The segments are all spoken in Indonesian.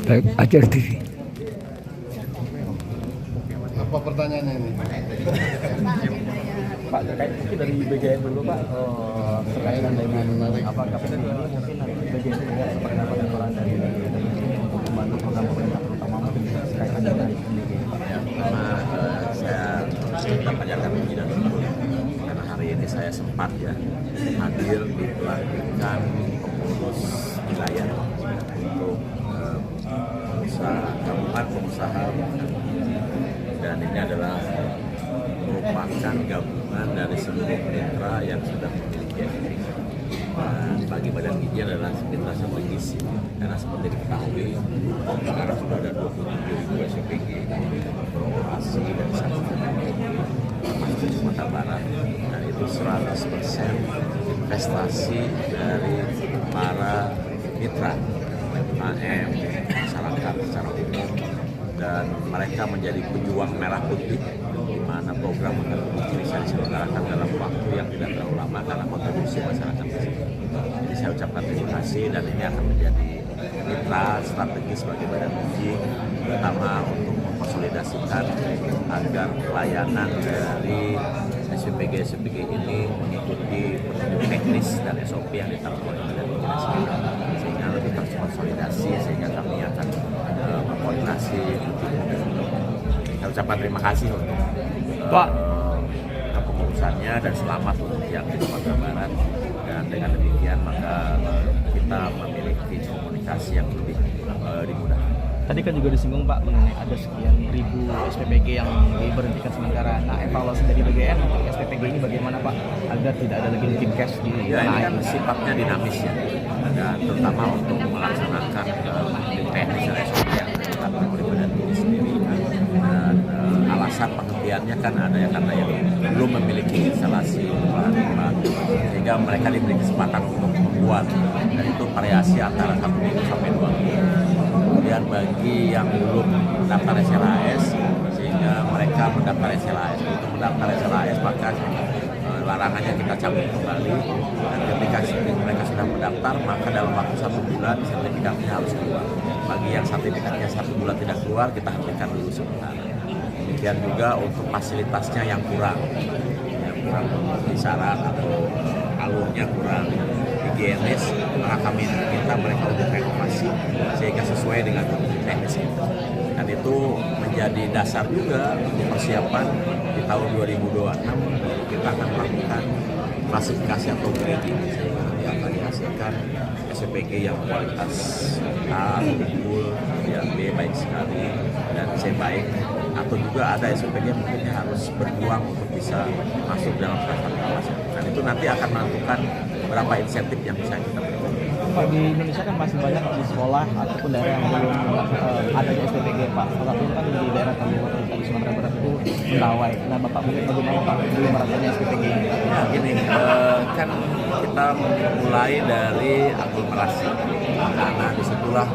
Baik, Ajar TV. Apa pertanyaannya ini? Pak, terkait mungkin dari BGN dulu Pak, terkait dengan apakah kita juga mungkin nanti BGN juga seperti aturan dari untuk membantu program pemerintah terutama mungkin berkaitan dengan BGN Pak. Ya, pertama saya minta panjatkan puji dan syukur karena hari ini saya sempat hadir di pelantikan pengurus wilayah untuk pengusaha gabungan pengusaha, dan ini adalah merupakan gabungan dari seluruh mitra yang sudah memiliki SPG. Bagi Badan Gizi adalah mitra strategis karena seperti diketahui sekarang sudah ada 27.000 SPG beroperasi dan masuk di Sumatera Barat, dan itu 100% investasi dari para mitra UMKM, masyarakat secara umum, dan mereka menjadi pejuang merah putih di mana program akan bisa diselenggarakan dalam waktu yang tidak terlalu lama karena kontribusi masyarakat di sini. Jadi saya ucapkan terima kasih, dan ini akan menjadi mitra strategis bagi Badan Gizi, terutama untuk memkonsolidasikan agar pelayanan dari SPG ini mengikuti petunjuk teknis dan SOP yang ditetapkan oleh Badan Gizi, sehingga lebih terkonsolidasi, sehingga kami akan berkoordinasi untuk saya ucapkan terima kasih untuk Pak kepengurusannya dan selamat untuk yang di Sumatera Barat, dan dengan demikian maka kita memiliki komunikasi yang lebih dimudahkan. Tadi kan juga disinggung Pak mengenai ada sekian ribu SPPG yang diberhentikan sementara. Nah, evaluasi dari BGN untuk SPPG ini bagaimana Pak agar tidak ada lagi tim cash di Ya, ini kan sifatnya dinamis ya, dan terutama untuk melaksanakan teknis dan SOP yang ditetapkan oleh Badan Gizi sendiri. Dan alasan penghentiannya kan ada ya karena yang belum memiliki instalasi bahan-bahan, sehingga mereka diberi kesempatan untuk membuat, dan itu variasi antara 1 minggu sampai 2 minggu. Kemudian bagi yang belum mendaftar SLAS, sehingga mereka mendaftar SLAS, begitu mendaftar SLAS maka larangannya kita cabut kembali, dan ketika mereka sudah mendaftar maka dalam waktu 1 bulan sertifikatnya harus keluar. Bagi yang sertifikatnya 1 bulan tidak keluar, kita hentikan dulu sementara. Demikian juga untuk fasilitasnya yang kurang memenuhi syarat atau alurnya kurang higienis, maka kami minta mereka untuk renovasi sehingga sesuai dengan teknis itu. Dan itu menjadi dasar juga untuk persiapan di tahun 2026 kita akan melakukan klasifikasi atau grading, sehingga nanti akan dihasilkan SPG yang kualitas A unggul, yang B baik sekali, dan C baik, atau juga ada SPG yang mungkin harus berjuang untuk bisa masuk dalam daftar kelas. Dan itu nanti akan menentukan berapa insentif yang bisa kita berikan. Pak, di Indonesia kan masih banyak di sekolah ataupun daerah yang belum adanya SPPG Pak. Salah satu kan di daerah Kabupaten di Sumatera Barat itu Mentawai. Nah Bapak mungkin bagaimana Pak belum meratanya SPPG ini? Ya gini, kan kita mulai dari aglomerasi, karena disitulah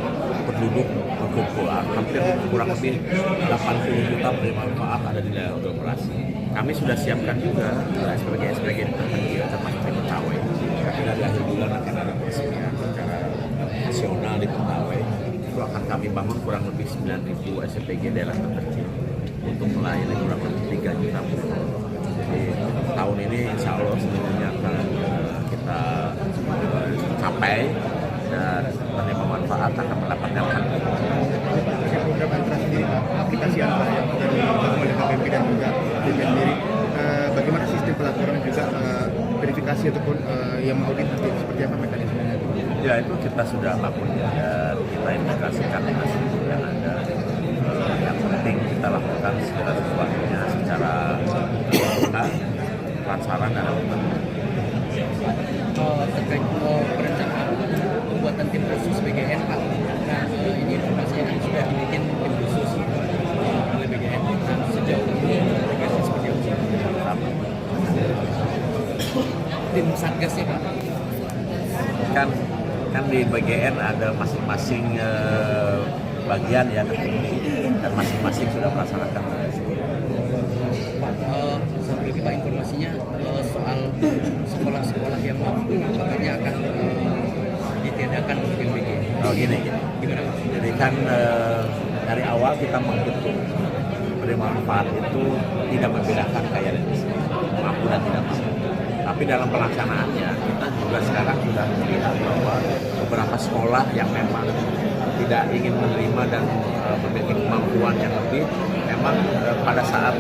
penduduk berkumpulan, hampir kurang lebih 80 juta penerima manfaat ada di daerah aglomerasi. Kami sudah siapkan juga SPG terkecil termasuk di Mentawai. Ketika di akhir bulan akan ada peresmian secara nasional di Mentawai. Itu akan kami bangun kurang lebih 9.000 SPG daerah terkecil untuk melayani kurang lebih 3 juta penduduk. Jadi tahun ini insya Allah seluruhnya akan kita capai, dan penerima manfaat akan mendapatkan hak. Program administrasi aplikasi apa yang oleh KPP dan juga BPN sendiri, bagaimana sistem pelaporan dan juga verifikasi ataupun yang audit seperti apa mekanismenya? Ya itu kita sudah lakukan dan kita integrasikan dengan seluruh yang ada. Yang penting kita lakukan segala sesuatunya secara terbuka, transparan dan akuntabel. Terkait perencanaan pembuatan tim khusus BGN Pak. Nah ini informasinya kan sudah dibikin tim khusus oleh BGN. Nah sejauh ini progresnya seperti apa? Tim satgasnya Pak. Kan di BGN ada masing-masing bagian ya, dan masing-masing sudah melaksanakan. Pak, satu lagi Pak informasinya soal sekolah-sekolah yang mampu katanya akan ditiadakan mungkin BGN. Oh gini. Gimana Pak? Jadi kan dari awal kita menghitung penerima manfaat itu tidak membedakan kaya dan miskin, mampu dan tidak mampu. Tapi dalam pelaksanaannya kita juga sekarang sudah melihat bahwa beberapa sekolah yang memang tidak ingin menerima dan memiliki kemampuan yang lebih, memang pada saat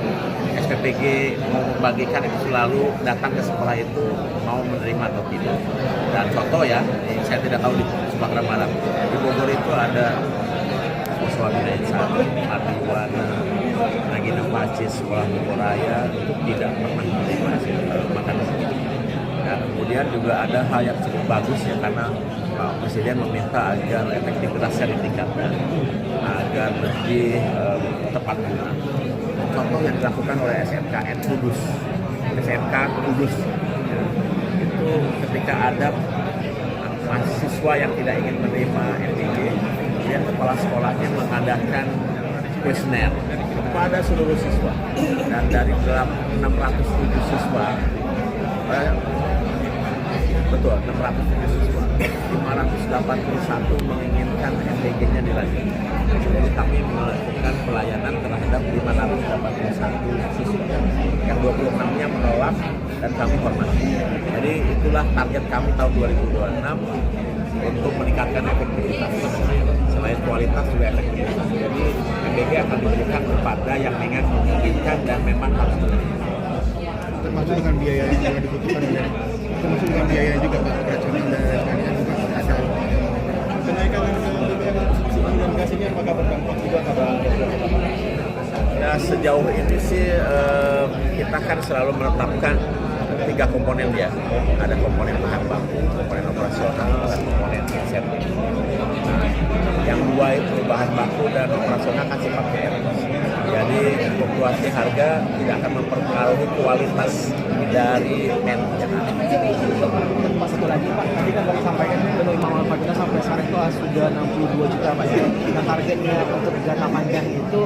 SPPG mau membagikan itu selalu datang ke sekolah itu mau menerima atau tidak. Dan contoh ya, saya tidak tahu di Sumatera Barat, di Bogor itu ada Siswa Binain 1, Adiwana, Nagina Pacis, Sekolah Bogor Raya itu tidak pernah menerima makan siang. Dan kemudian juga ada hal yang cukup bagus ya, karena Pak Presiden meminta agar efektivitasnya ditingkatkan, agar lebih tepat guna. Contoh yang dilakukan oleh SMKN Kudus, SMK Kudus, ya, itu ketika ada mahasiswa yang tidak ingin menerima MBG, kemudian kepala sekolahnya mengadakan kuesioner kepada seluruh siswa, dan dari 607 siswa, betul 607 siswa, 581 menginginkan MBG-nya dilanjutkan. Jadi kami melakukan pelayanan terhadap 581 siswa, yang 26-nya menolak dan kami hormati. Jadi itulah target kami tahun 2026 untuk meningkatkan efektivitas. Selain kualitas juga efektivitas. Jadi MBG akan diberikan kepada yang memang menginginkan dan memang harus menerima. Termasuk dengan biaya yang juga dibutuhkan ya. Termasuk dengan biaya juga Pak, operasional dan lain-lain juga ada. Kenaikan subsidi dan gas ini apakah berdampak juga pada ya sejauh ini sih kita kan selalu menetapkan 3 komponen ya. Ada komponen bahan baku, komponen operasional, dan komponen insentif. Nah, yang 2 itu bahan baku dan operasional kan sifatnya etos. Jadi fluktuasi harga tidak akan mempengaruhi kualitas dari men yang ada. Pak, satu lagi Pak, tadi kan Bapak sampaikan penerima manfaat kita sampai sekarang itu sudah 62 juta Pak ya. Nah, targetnya untuk jangka panjang itu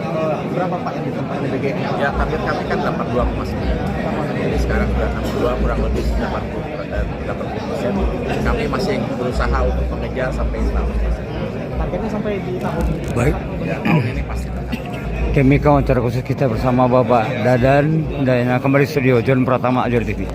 berapa Pak yang ditempat di BGN? Ya target kami kan 82,9. Jadi sekarang sudah 62, kurang lebih 80%. Kami masih berusaha untuk mengejar sampai 100%. Targetnya sampai di tahun ini. Baik, Ya tahun ini pasti tetap. demikian wawancara khusus kita bersama Bapak Dadan dan kembali studio John Pratama Ajar TV.